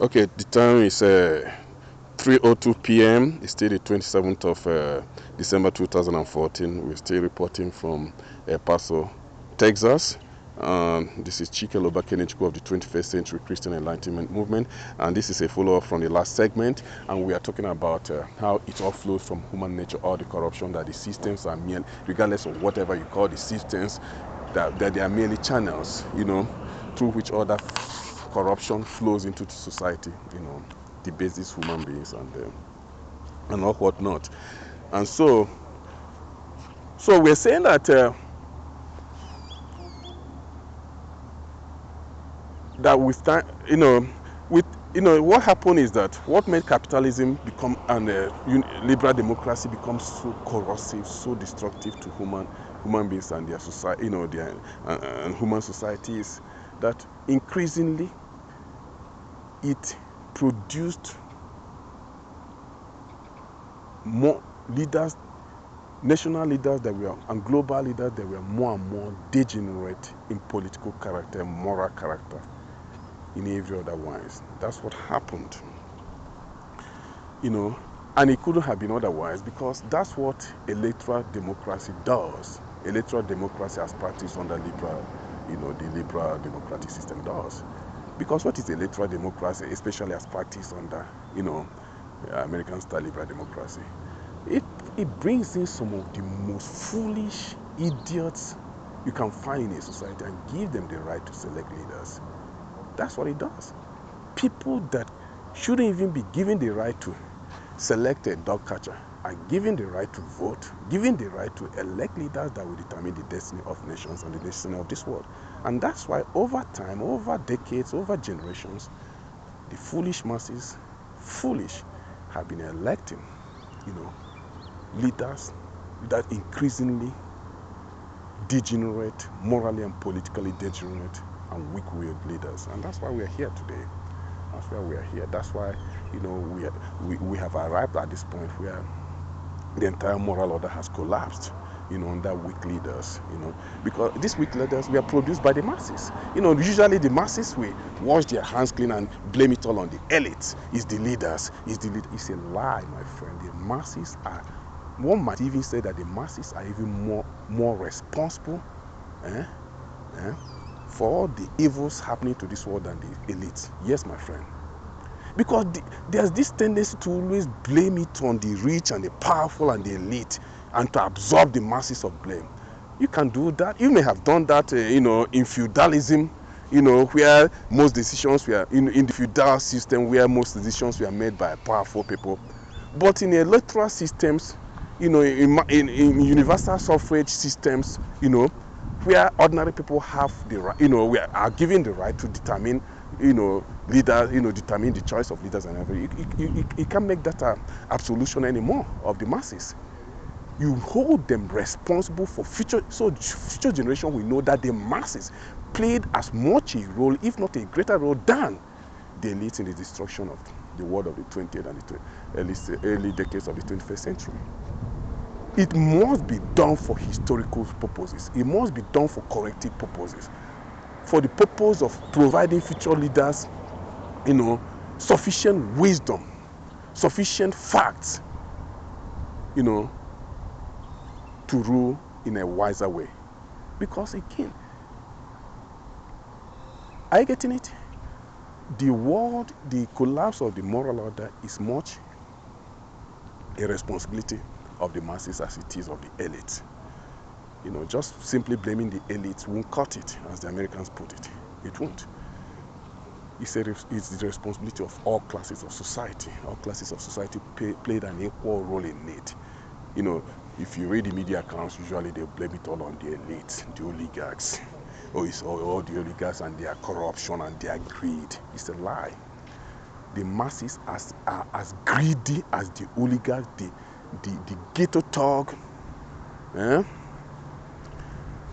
Okay, the time is 3:02 p.m. It's still the 27th of December 2014. We're still reporting from El Paso, Texas. This is Chike Lobakenechukwu of the 21st Century Christian Enlightenment Movement, and this is a follow-up from the last segment, and we are talking about how it all flows from human nature, all the corruption, that the systems are merely, regardless of whatever you call the systems, that they are merely channels, through which other corruption flows into society, the basis human beings and all whatnot. And so we're saying that that with time, what happened is that what made capitalism become and liberal democracy become so corrosive, so destructive to human beings and their society, their and human societies, that increasingly it produced more leaders, national leaders that were, and global leaders that were more and more degenerate in political character, moral character, in every other wise. That's what happened, and it couldn't have been otherwise, because that's what electoral democracy does. Electoral democracy as practiced under liberal, the liberal democratic system does. Because what is electoral democracy, especially as practiced under, American style liberal democracy? It brings in some of the most foolish idiots you can find in a society and give them the right to select leaders. That's what it does. People that shouldn't even be given the right to select a dog catcher are given the right to vote, given the right to elect leaders that will determine the destiny of nations and the destiny of this world. And that's why over time, over decades, over generations, the foolish masses, have been electing, leaders that increasingly degenerate, morally and politically degenerate and weak-willed leaders. And that's why we are here today. That's why we are here. That's why, we have arrived at this point where the entire moral order has collapsed, under weak leaders, because these weak leaders were produced by the masses. Usually the masses will wash their hands clean and blame it all on the elites. It's the leaders. It's a lie, my friend. The masses are, one might even say that the masses are even more responsible for all the evils happening to this world than the elites. Yes, my friend. Because there's this tendency to always blame it on the rich and the powerful and the elite, and to absorb the masses of blame. You can do that. You may have done that, in feudalism, where most decisions were in the feudal system, where most decisions were made by powerful people. But in electoral systems, in universal suffrage systems, where ordinary people have the right, we are given the right to determine, leaders, determine the choice of leaders and everything. You can't make that an absolution anymore of the masses. You hold them responsible for future generation will know that the masses played as much a role, if not a greater role, than the elites in the destruction of the world of the 20th and the early decades of the 21st century. It must be done for historical purposes. It must be done for corrective purposes, for the purpose of providing future leaders, sufficient wisdom, sufficient facts, to rule in a wiser way. Because again, are you getting it? The collapse of the moral order is much a responsibility of the masses as it is of the elites. Just simply blaming the elites won't cut it, as the Americans put it. It won't. It's the responsibility of all classes of society. All classes of society played an equal role in it. If you read the media accounts, usually they blame it all on the elites, the oligarchs. It's all the oligarchs and their corruption and their greed. It's a lie. The masses are as greedy as the oligarchs, the ghetto thug,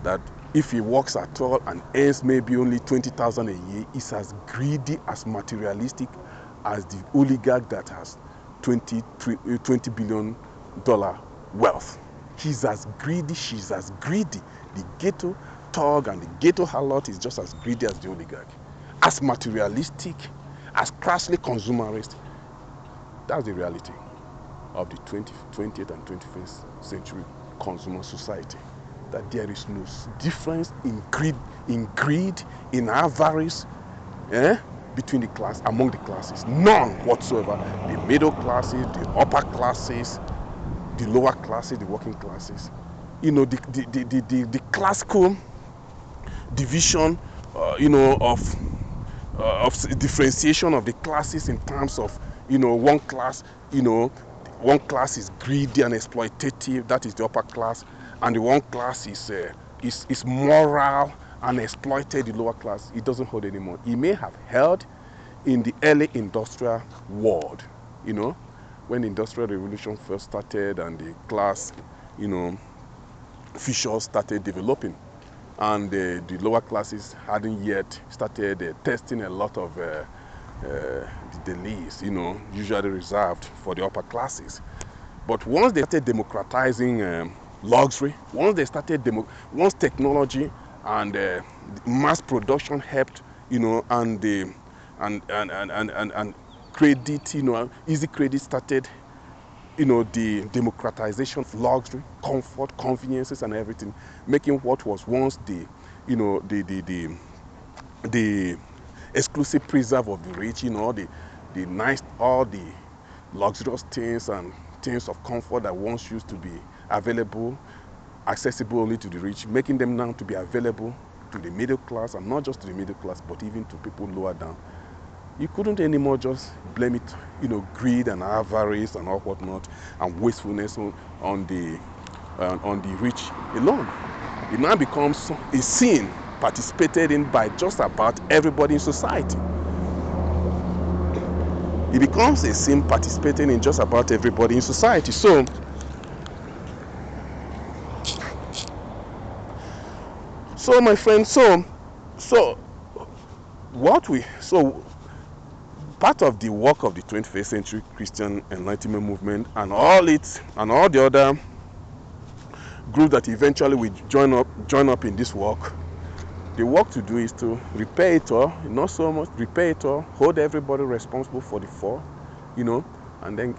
that if he works at all and earns maybe only 20,000 a year, is as greedy, as materialistic as the oligarch that has $20 billion wealth. He's as greedy, she's as greedy. The ghetto thug and the ghetto harlot is just as greedy as the oligarch, as materialistic, as crassly consumerist. That's the reality of the 20th and 21st century consumer society. That there is no difference in greed, in avarice, between the class, among the classes. None whatsoever. The middle classes, the upper classes, the lower classes, the working classes. You know, the classical division, of differentiation of the classes in terms of, one class, one class is greedy and exploitative, that is the upper class, and the one class is moral and exploited, the lower class. It doesn't hold anymore. It may have held in the early industrial world, when the industrial revolution first started and the class, fissures started developing, and the lower classes hadn't yet started testing a lot of the delays, usually reserved for the upper classes. But once they started democratizing luxury, once technology and mass production helped, and credit, easy credit started, the democratization of luxury, comfort, conveniences, and everything, making what was once the exclusive preserve of the rich, all the luxurious things and things of comfort that once used to be available, accessible only to the rich, making them now to be available to the middle class, and not just to the middle class, but even to people lower down. You couldn't anymore just blame it, greed and avarice and all whatnot, and wastefulness on the rich alone. It now becomes a sin participated in by just about everybody in society. It becomes a sin participating in just about everybody in society. So my friend, part of the work of the 21st century Christian Enlightenment movement and all the other groups that eventually will join up in this work, the work to do is to repair it all, not so much repair it all, hold everybody responsible for the fall, and then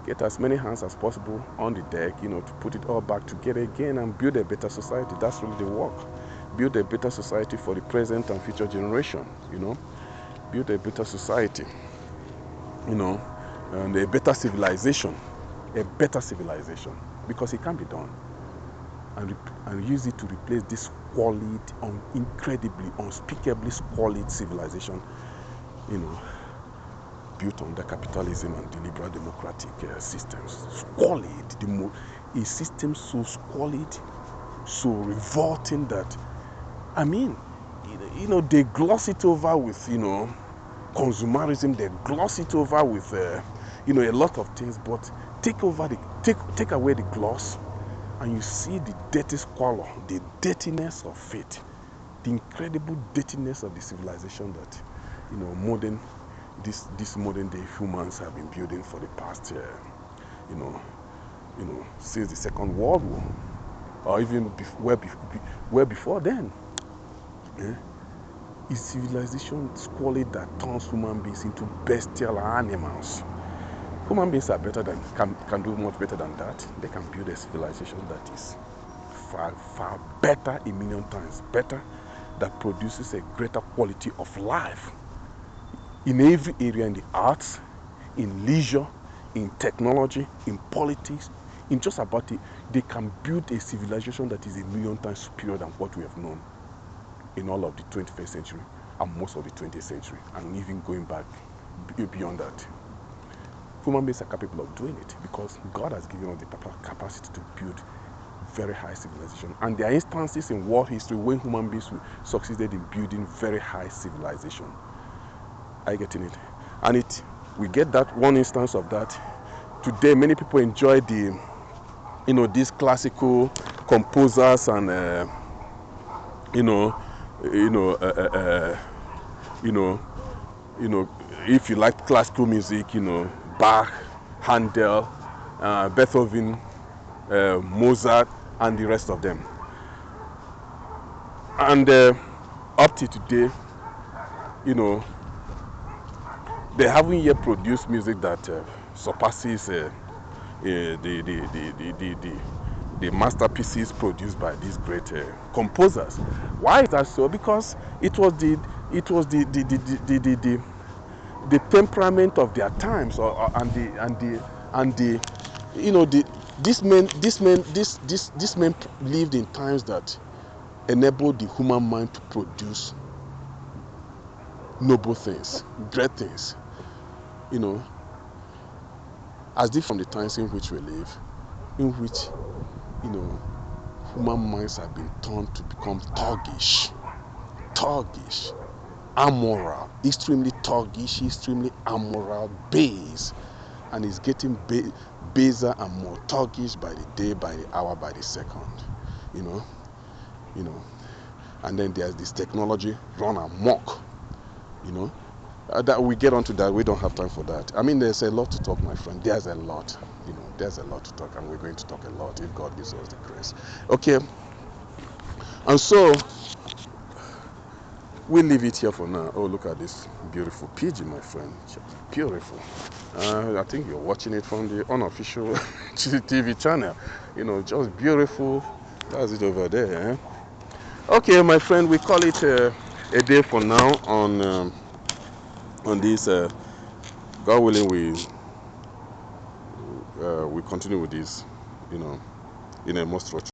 get as many hands as possible on the deck, to put it all back together again and build a better society. That's really the work. Build a better society for the present and future generation, build a better society, and a better civilization, because it can be done, and use it to replace this squalid, incredibly, unspeakably squalid civilization, built under capitalism and the liberal democratic systems. Squalid, a system so squalid, so revolting that, they gloss it over with, consumerism. They gloss it over with, a lot of things. But take away the gloss, and you see the dirty squalor, the dirtiness of fate, the incredible dirtiness of the civilization that, these modern day humans have been building for the past, since the Second World War, or even well before then. Is civilization squalid that turns human beings into bestial animals. Human beings are can do much better than that. They can build a civilization that is far better, a million times better, that produces a greater quality of life in every area, in the arts, in leisure, in technology, in politics, in just about it. They can build a civilization that is a million times superior than what we have known in all of the 21st century and most of the 20th century, and even going back beyond that. Human beings are capable of doing it because God has given us the capacity to build very high civilization. And there are instances in world history when human beings succeeded in building very high civilization. Are you getting it? And we get that one instance of that. Today, many people enjoy these classical composers and if you like classical music, Bach, Handel, Beethoven, Mozart, and the rest of them. And up to today, they haven't yet produced music that surpasses the masterpieces produced by these great composers. Why is that so? Because it was the temperament of their times, and the you know these men lived in times that enabled the human mind to produce noble things, great things, you know, as different from the times in which we live, in which, you know, human minds have been turned to become thuggish, amoral, extremely thuggish, extremely amoral, base, and it's getting baser and more thuggish by the day, by the hour, by the second, you know, and then there's this technology run amok, you know. That we get onto that, we don't have time for that. I mean, there's a lot to talk, my friend. There's a lot, you know, there's a lot to talk, and we're going to talk a lot if God gives us the grace. Okay, and so we leave it here for now. Oh, look at this beautiful pigeon, my friend. Just beautiful. I think you're watching it from the unofficial TV channel. You know, just beautiful. That's it over there. Eh? Okay, my friend, we call it a day for now on this. God willing, we continue with this, you know, in a more structured